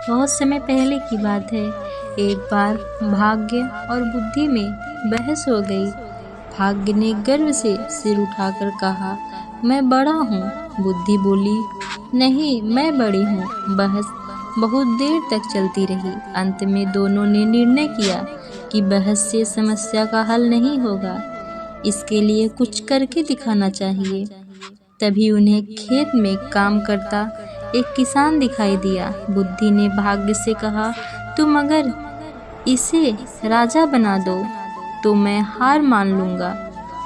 बहुत समय पहले की बात है। एक बार भाग्य और बुद्धि में बहस हो गई। भाग्य ने गर्व से सिर उठाकर कहा, मैं बड़ा हूँ। बुद्धि बोली, नहीं, मैं बड़ी हूँ। बहस बहुत देर तक चलती रही। अंत में दोनों ने निर्णय किया कि बहस से समस्या का हल नहीं होगा, इसके लिए कुछ करके दिखाना चाहिए। तभी उन्हें खेत में काम करता एक किसान दिखाई दिया। बुद्धि ने भाग्य से कहा, तुम अगर इसे राजा बना दो तो मैं हार मान लूंगा।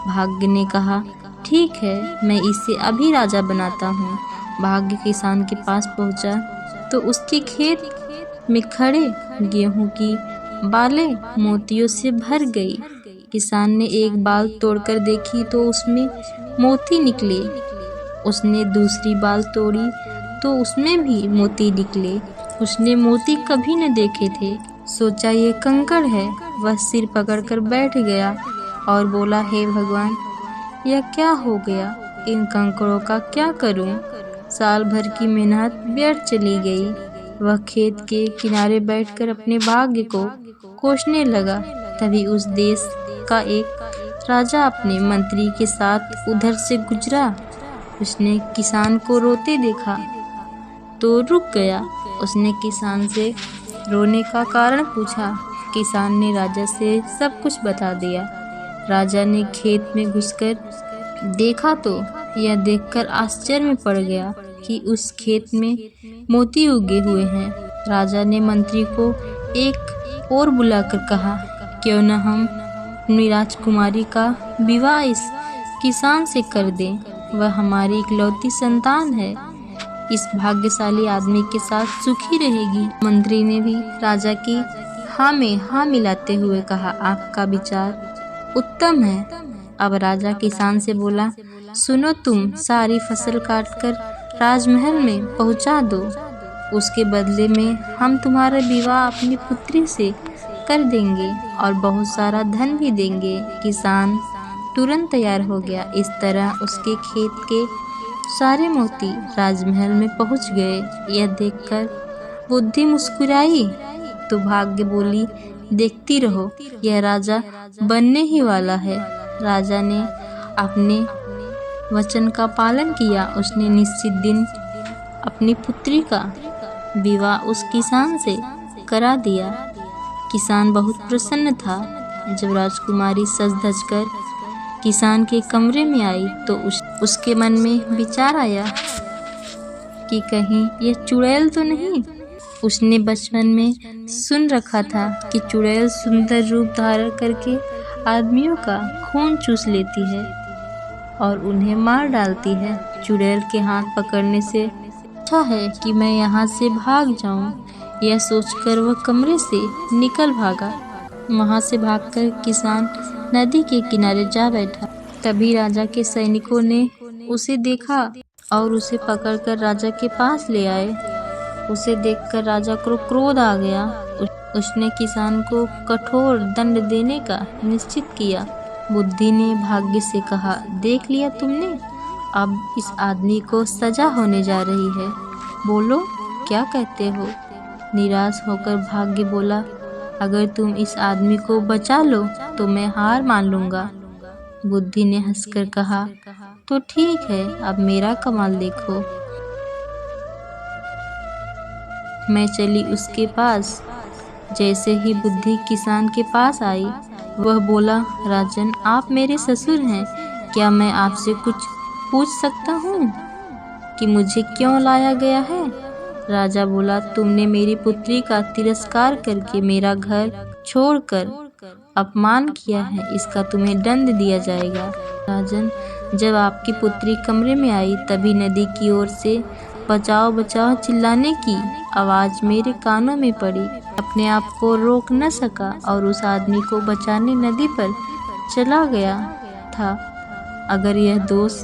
भाग्य ने कहा, ठीक है, मैं इसे अभी राजा बनाता हूँ। भाग्य किसान के पास पहुँचा तो उसके खेत में खड़े गेहूं की बालें मोतियों से भर गई। किसान ने एक बाल तोड़कर देखी तो उसमें मोती निकले। उसने दूसरी बाल तोड़ी तो उसमें भी मोती निकले। उसने मोती कभी न देखे थे। सोचा ये कंकड़ है। वह सिर पकड़कर बैठ गया और बोला, हे भगवान, यह क्या हो गया? इन कंकड़ों का क्या करूं? साल भर की मेहनत व्यर्थ चली गई। वह खेत के किनारे बैठकर अपने भाग्य को कोसने लगा। तभी उस देश का एक राजा अपने मंत्री के साथ उधर से गुजरा। उसने किसान को रोते देखा तो रुक गया। उसने किसान से रोने का कारण पूछा। किसान ने राजा से सब कुछ बता दिया। राजा ने खेत में घुसकर देखा तो यह देखकर आश्चर्य में पड़ गया कि उस खेत में मोती उगे हुए हैं। राजा ने मंत्री को एक और बुलाकर कहा, क्यों न हम अपनी राजकुमारी का विवाह इस किसान से कर दें। वह हमारी इकलौती संतान है। इस भाग्यशाली आदमी के साथ सुखी रहेगी। मंत्री ने भी राजा की हाँ में हाँ मिलाते हुए कहा, आपका विचार उत्तम है। अब राजा किसान से बोला, सुनो, तुम सारी फसल काटकर राजमहल में पहुंचा दो। उसके बदले में हम तुम्हारा विवाह अपनी पुत्री से कर देंगे और बहुत सारा धन भी देंगे। किसान तुरंत तैयार हो गया। इस तरह उसके खेत के सारे मोती राजमहल में पहुंच गए। यह देखकर बुद्धि मुस्कुराई तो भाग्य बोली, देखती रहो, यह राजा बनने ही वाला है। राजा ने अपने वचन का पालन किया। उसने निश्चित दिन अपनी पुत्री का विवाह उस किसान से करा दिया। किसान बहुत प्रसन्न था। जब राजकुमारी सज धज कर किसान के कमरे में आई तो उसके मन में विचार आया कि कहीं यह चुड़ैल तो नहीं। उसने बचपन में सुन रखा था कि चुड़ैल सुंदर रूप धारण करके आदमियों का खून चूस लेती है और उन्हें मार डालती है। चुड़ैल के हाथ पकड़ने से अच्छा है कि मैं यहाँ से भाग जाऊँ। यह सोचकर वह कमरे से निकल भागा। वहाँ से भागकर किसान नदी के किनारे जा बैठा। तभी राजा के सैनिकों ने उसे देखा और उसे पकड़कर राजा के पास ले आए। उसे देखकर राजा को क्रोध आ गया। उसने किसान को कठोर दंड देने का निश्चित किया। बुद्धि ने भाग्य से कहा, देख लिया तुमने, अब इस आदमी को सजा होने जा रही है। बोलो, क्या कहते हो? निराश होकर भाग्य बोला, अगर तुम इस आदमी को बचा लो तो मैं हार मान लूंगा। बुद्धि ने हंसकर कहा, तो ठीक है, अब मेरा कमाल देखो। मैं चली उसके पास। जैसे ही बुद्धि किसान के पास आई, वह बोला, राजन, आप मेरे ससुर हैं, क्या मैं आपसे कुछ पूछ सकता हूँ कि मुझे क्यों लाया गया है? राजा बोला, तुमने मेरी पुत्री का तिरस्कार करके मेरा घर छोड़कर अपमान किया है, इसका तुम्हें दंड दिया जाएगा। राजन, जब आपकी पुत्री कमरे में आई तभी नदी की ओर से बचाओ बचाओ चिल्लाने की आवाज मेरे कानों में पड़ी। अपने आप को रोक न सका और उस आदमी को बचाने नदी पर चला गया था। अगर यह दोष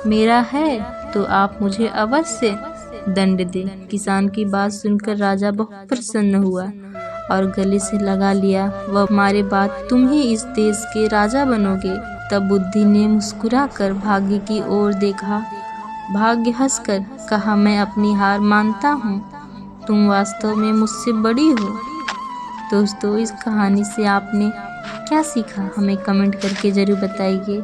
मेरा है तो आप मुझे अवश्य दंड दें। किसान की बात सुनकर राजा बहुत प्रसन्न हुआ और गले से लगा लिया, वह हमारे बाद तुम ही इस देश के राजा बनोगे। तब बुद्धि ने मुस्कुराकर भाग्य की ओर देखा। भाग्य हंसकर कहा, मैं अपनी हार मानता हूँ। तुम वास्तव में मुझसे बड़ी हो। दोस्तों, इस कहानी से आपने क्या सीखा हमें कमेंट करके ज़रूर बताइए।